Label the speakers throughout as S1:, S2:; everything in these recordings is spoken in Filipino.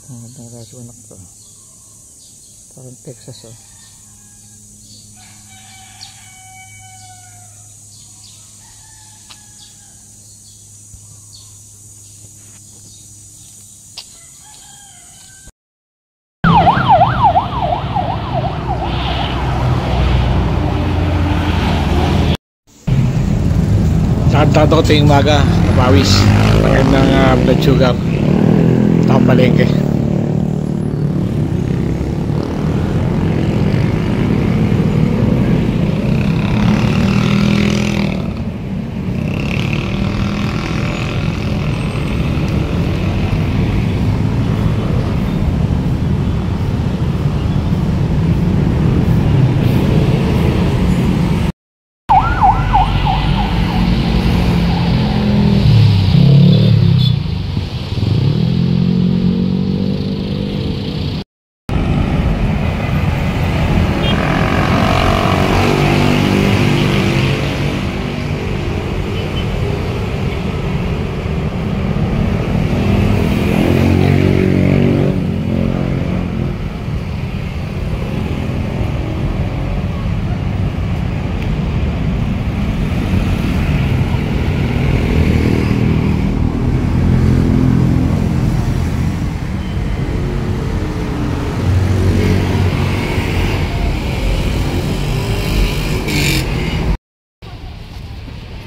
S1: Magandang radyo anak to. Parang Texas oh. Nakadito ko ito yung umaga, napawis. Magandang blood sugar. Nakapalengke.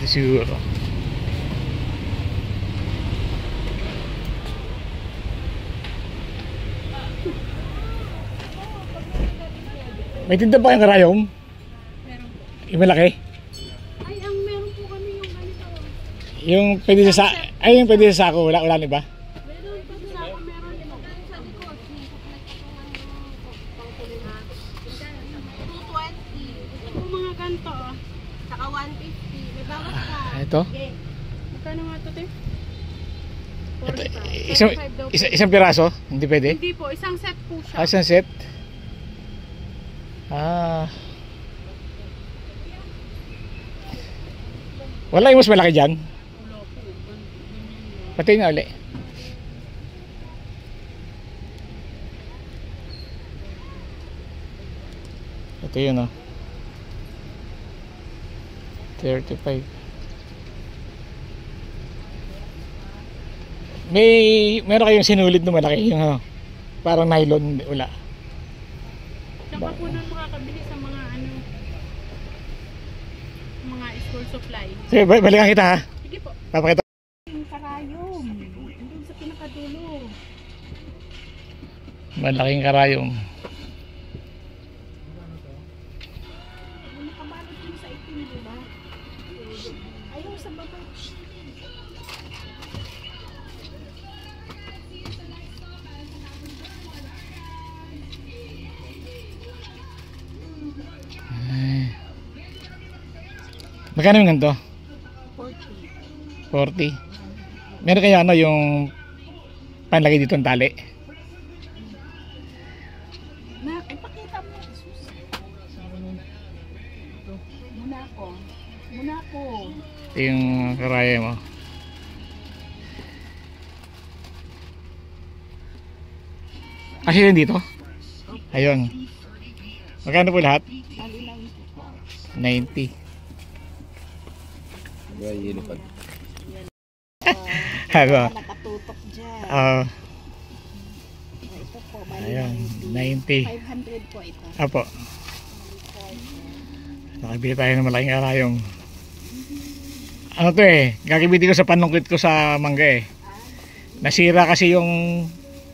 S1: Siguro. May tinda pa kayong karayom?
S2: Meron.
S1: Yung malaki?
S2: Ay, ang meron po kami yung ganito.
S1: Yung pwede sa ay yung pwede sa sako, wala na ba?
S2: Meron pa sa ako, meron din ako. Sa likod. 220. Ito mga ganito. Saka 150. May bawas ka.
S1: Ito?
S2: Okay. Magkano nga ito, te?
S1: Isang piraso? Hindi pwede?
S2: Hindi po, isang set po siya.
S1: Isang set? Ah. Wala yung mas malaki dyan?
S2: Wala po.
S1: Pati na ulit. Ito yun oh. 35. Meron kayong sinulid na malaki yung parang nylon, wala.
S2: Saka po nun makakabili sa mga mga school supply.
S1: Sige, balikan kita ha.
S2: Sige po.
S1: Papakita.
S2: Yung karayom. Doon sa pinakadulo.
S1: Malaking karayom.
S2: Nakabalot yun sa itim, di ba? Ayaw sa baba.
S1: Magkano yung ganito?
S2: 40.
S1: 40. Meron kayo yung panlagay dito ng tali?
S2: Ipakita mo. Muna ako.
S1: Ito yung karaya mo. Kasi yun dito? Ayun. Magkano po lahat? 90.
S3: Yan ilipad.
S2: Nakatutok dyan. Ito po,
S1: Ayan, 90.
S2: 500 po ito.
S1: Apo. Nakabili tayo ng malaking karayong. Ano to eh, gagamitin ko sa panungkit ko sa mangga eh. Nasira kasi yung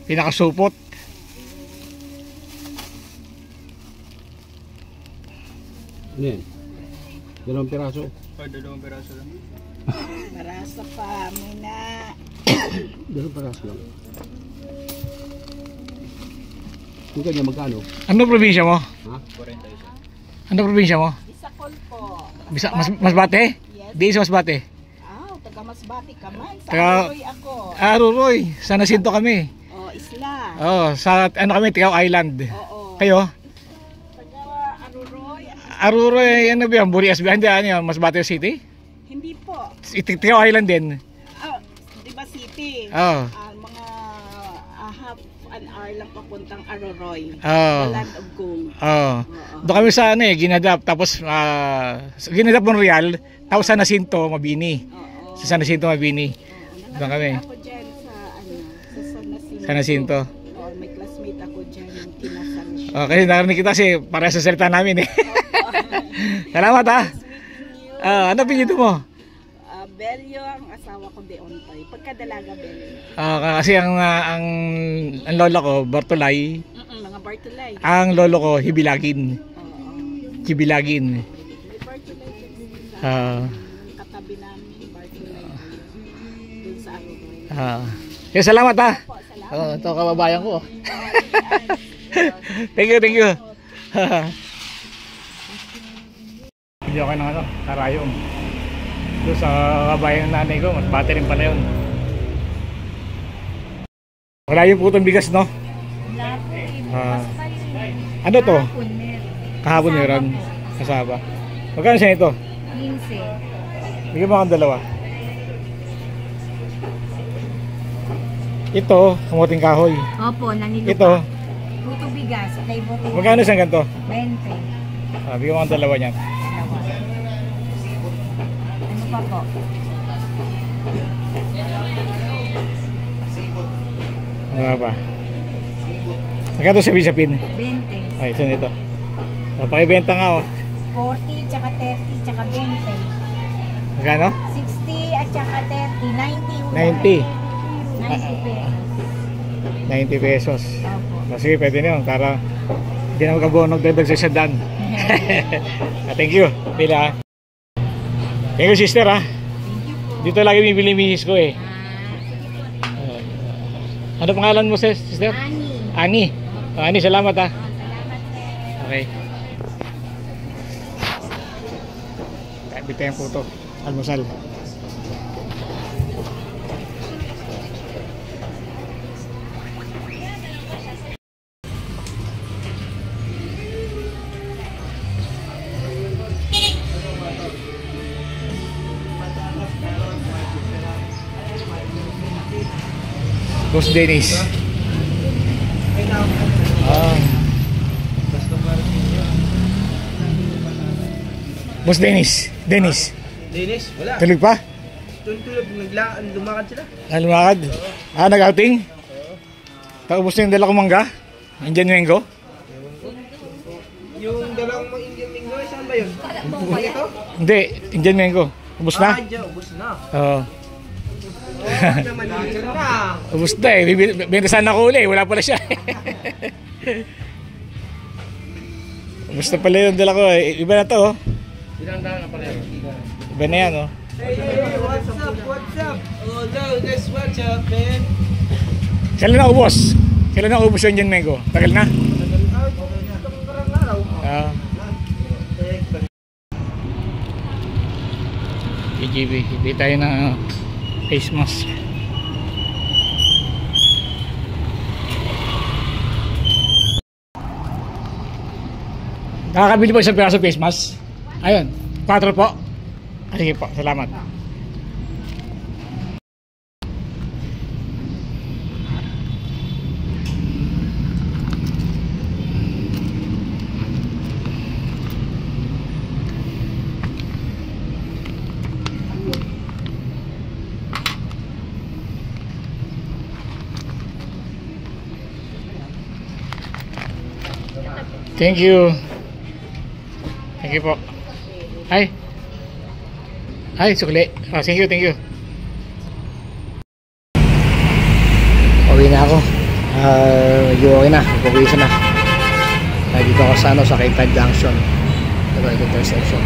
S1: pinakasupot.
S3: Ano yan? 2 piraso.
S4: O, 2 piraso lang.
S2: Marasa pa, muna.
S3: 2 piraso lang. Yung kanya magkano?
S1: Ano probinsya mo?
S3: Ha?
S4: 41.
S1: Ano probinsya mo?
S2: Isakol po.
S1: Masbate?
S2: Yes.
S1: Di sa Masbate.
S2: Taga Masbate ka man. Sa
S1: Taga-
S2: Aroy ako.
S1: Aruroy, sa Nasinto kami.
S2: Isla.
S1: Sa ano kami, Tigaw Island.
S2: Oo.
S1: Kayo?
S2: Taga Aruroy.
S1: Aruroy, ano ba yan? Burias ba? Hindi, ano yan? Masbate City?
S2: Hindi po.
S1: Tigaw Island din.
S2: Diba City?
S1: Oo.
S2: Mga half an hour lang papuntang Aroroy.
S1: Oh.
S2: The land of Kung.
S1: Oo. Doon kami sa ano eh, Ginadap. Tapos, Ginadap Monreal. Tapos San Jacinto, Mabini.
S2: Oo.
S1: Sa San Jacinto, Mabini. Doon kami.
S2: Ako dyan sa, sa San Jacinto.
S1: San Jacinto.
S2: Oo, may classmate ako dyan yung kinasal siya.
S1: Oh, kasi narinig kita kasi para sa salita namin eh. Salamat ha. Ano pinito mo?
S2: Belyo ang asawa ko de Ontoy. Pagkadalaga Belyo.
S1: Kasi ang lolo ko, Bartolay.
S2: Mga Bartolay.
S1: Ang lolo ko, Hibilagin.
S2: Oo.
S1: Hibilagin.
S2: May Bartolay din sa katabi namin, Bartolay. Doon sa Aroroy.
S1: Salamat ha.
S2: Po, salamat.
S1: Ito kababayan ko. Thank you. Hindi ako ng karayong. Doon sa kabayan ng nanay ko, mas bata rin pala yun. Wala yung putong bigas, no? Ano to? Kahapon meron. Kasaba. Magkano siya ito?
S5: 15.
S1: Bigyan mo akong dalawa. Ito, kamuting kahoy.
S5: Opo, nanilupa.
S1: Ito,
S5: Puto bigas, flavor ko.
S1: magkano siyang ganito?
S5: 20.
S1: Bigyan mo akong dalawa niyan.
S5: Dalawa. Ano pa po?
S1: Ano ba? Magkano sabi-sapin?
S5: 20.
S1: Ay, ito nito. Pakibenta nga oh.
S5: 40, tsaka 30, tsaka 20.
S1: Magkano?
S5: 60 at tsaka 30.
S1: 90.
S5: 90 pesos.
S1: 90 pesos.
S5: Opo.
S1: Sige, pwede na yun. Para hindi na magkabunog dagdag sa sadan. Thank you. Pila. Thank you, sister ha.
S5: Thank you po.
S1: Dito lagi bibili misis ko eh. Ano pangalan mo, sister?
S5: Ani.
S1: Ani. Ani, salamat ha.
S5: Salamat po.
S1: Okay. Bitayan po ito. Almusal. Boss Dennis. Boss Dennis. Dennis.
S4: Wala.
S1: Tulog pa?
S4: Tulog, lumakad sila.
S1: Lumakad? Nag-outing? Taubos na yung dala kong mangga? Indian mango?
S4: Yung dalawang Indian mango, saan ba yun? Ito?
S1: Hindi, Indian mango. Ubus na?
S4: Diyan, ubos na.
S1: Oo.
S4: Naman yun na.
S1: Ubus na eh. Bentasan ako uli. Wala pala siya. Ubus na pala yung dala ko. Iba na to oh. Iba na yan oh.
S4: Hey, what's up? What's up? Oh no, that's what's up, man.
S1: Kailan na ubos? Kailan na ubos yung Indian mango? Tagal na? KGB, hindi tayo na face mask. Nakakabili po isang piraso face mask? Ayun, 4 po. Sige po, salamat. Thank you. Thank you po. Ay. Ay, sukli. Thank you, thank you. Uwi na ako. Medyo okay na. Pag-uwi na. Dito ako sa sa Kaitad Junction. Ito intersection.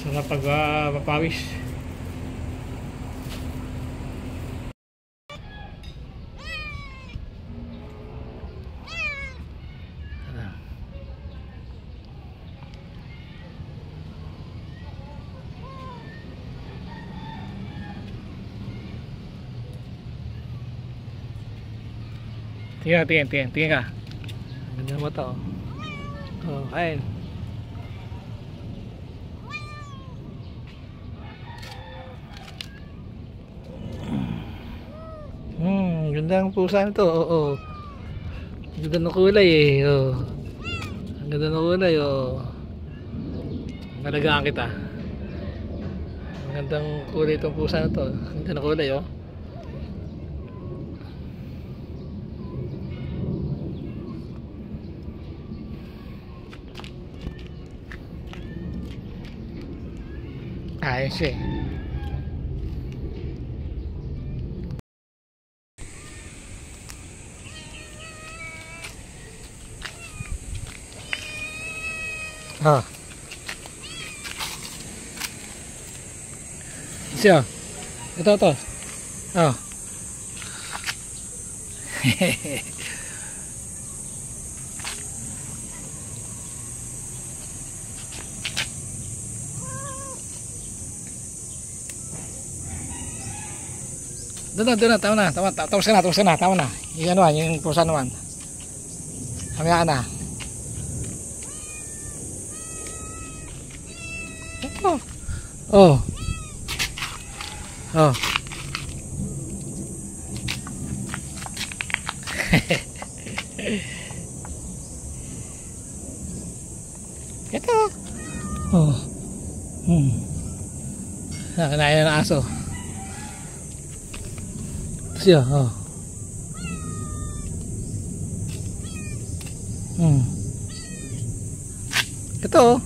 S1: Sarap pag mapawis. Tingnan ka. Ganda mo to. Oh, kain. Ganda ang pusa nito. Oo. Ganda ng kulay eh. Oo. Ang ganda ng kulay. Oo. Nalagaan kita. Ang gandang kulay itong pusa nito. Ang ganda ng kulay oh. Ayos eh. Ah. Siya. Ito. Oh. Doon na, tama na. Tapos ka na, tama na. Yung ano, yung pusa naman. Kamaya ka na. Oh. Ito. Oh. Kanain na ng aso. Siya, oh. Ito, oh.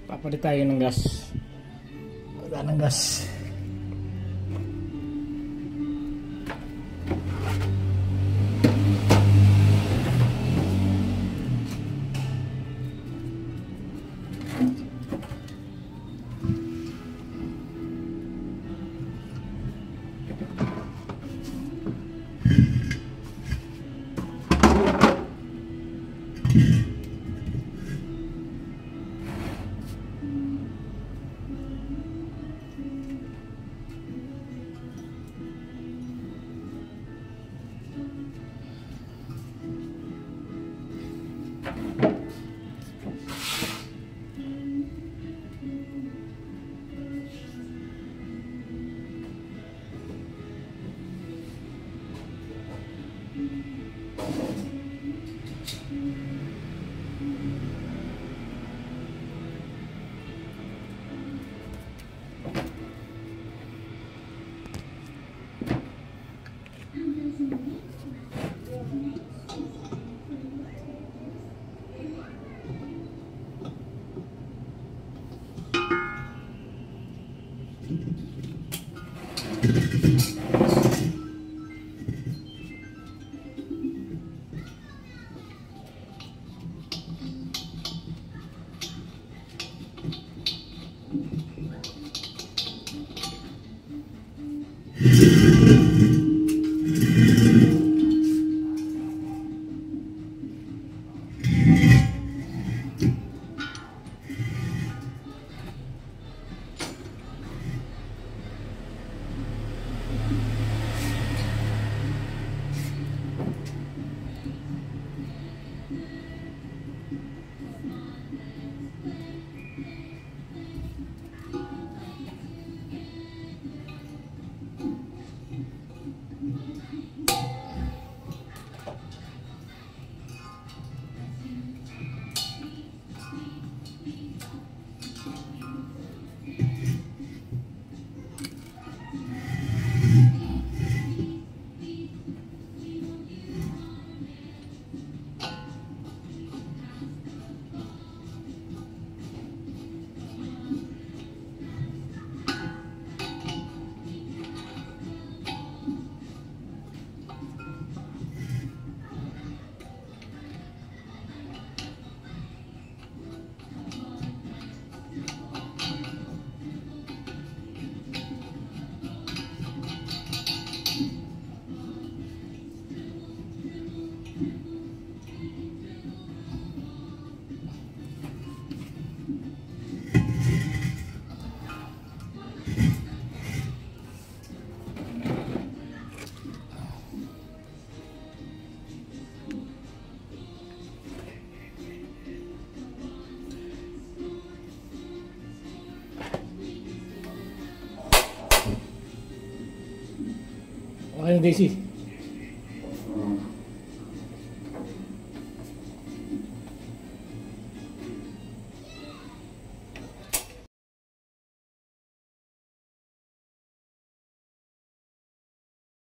S1: Papalit tayo ng gas. Wala ng gas. Okay na, Daisy.